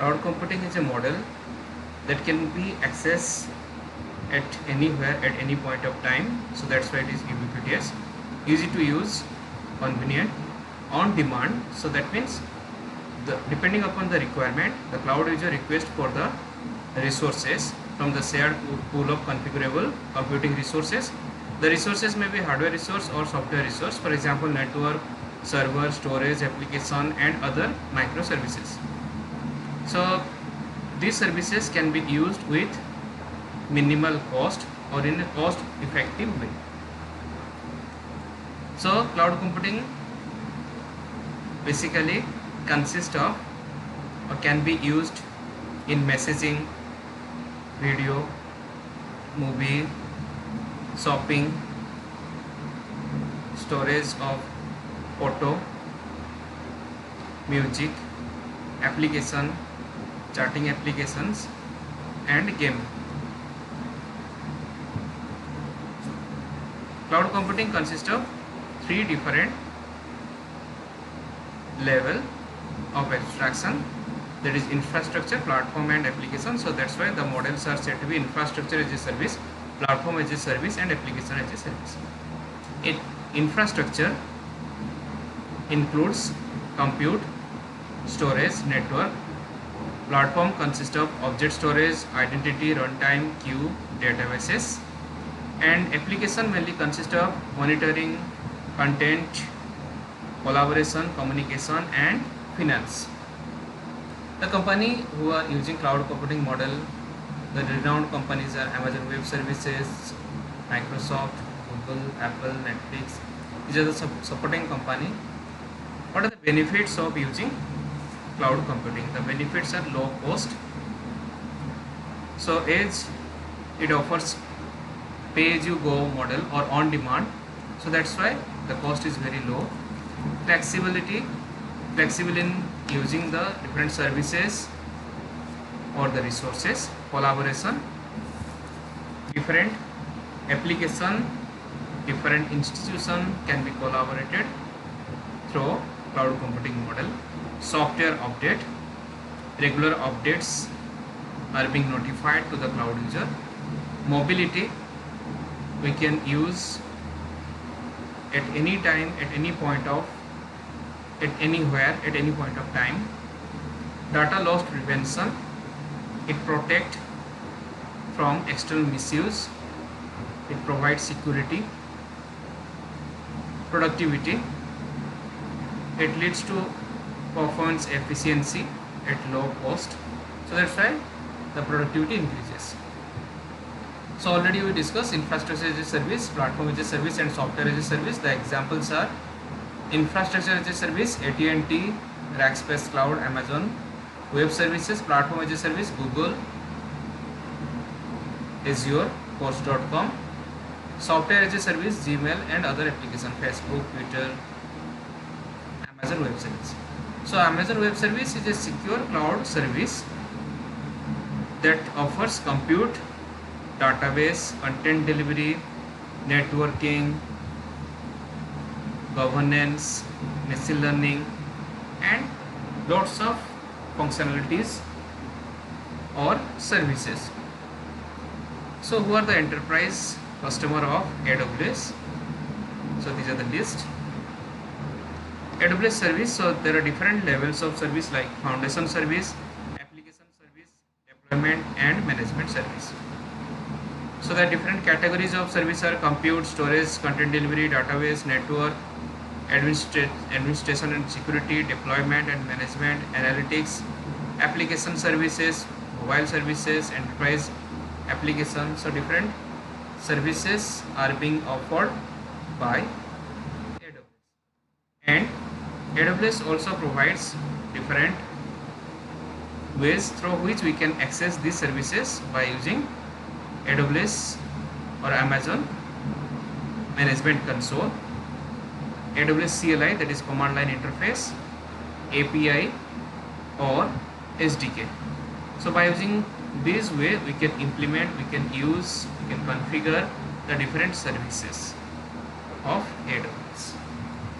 Cloud computing is a model that can be accessed at anywhere at any point of time, so that's why it is ubiquitous, easy to use, convenient, on demand. So that means depending upon the requirement, the cloud user request for the resources from the shared pool of configurable computing resources. The resources may be hardware resource or software resource, for example network, server, storage, application and other microservices. So these services can be used with minimal cost or in a cost effective way. So cloud computing basically consists of or can be used in messaging, video, movie, shopping, storage of photo, music, application, chatting applications and game. Cloud computing consists of three different level of abstraction, that is infrastructure, platform and application. So that's why the models are said to be infrastructure as a service, platform as a service and application as a service. Infrastructure includes compute, storage, network. Platform consists of object storage, identity, runtime, queue, databases. And application mainly consists of monitoring, content, collaboration, communication and finance. The company who are using cloud computing model, the renowned companies are Amazon Web Services, Microsoft, Google, Apple, Netflix. These are the supporting company. What are the benefits of using cloud computing? The benefits are low cost. So as it offers pay-as-you-go model or on demand, so that's why the cost is very low. Flexibility, flexible in using the different services or the resources. Collaboration, different application, different institution can be collaborated through cloud computing model. Software update, regular updates are being notified to the cloud user. Mobility, we can use at any time, at any point of, at anywhere, at any point of time. Data loss prevention, it protects from external misuse, it provides security. Productivity, it leads to performance efficiency at low cost, so that's why the productivity increases. So already we discussed infrastructure as a service, platform as a service and software as a service. The examples are infrastructure as a service, AT&T, Rackspace Cloud, Amazon Web Services. Platform as a service, Google, Azure, Post.com. Software as a service, Gmail and other applications, Facebook, Twitter, Amazon Web Service. So Amazon Web Service is a secure cloud service that offers compute, database, content delivery, networking, governance, machine learning and lots of functionalities or services. So who are the enterprise customer of AWS? So these are the list. AWS service, so there are different levels of service like foundation service, application service, deployment and management service. So the different categories of service are compute, storage, content delivery, database, network, administration and security, deployment and management, analytics, application services, mobile services, enterprise applications. So different services are being offered by AWS. And AWS also provides different ways through which we can access these services by using AWS or Amazon Management Console, AWS CLI, that is command line interface, API or SDK. So by using this way we can implement, we can use, we can configure the different services of AWS.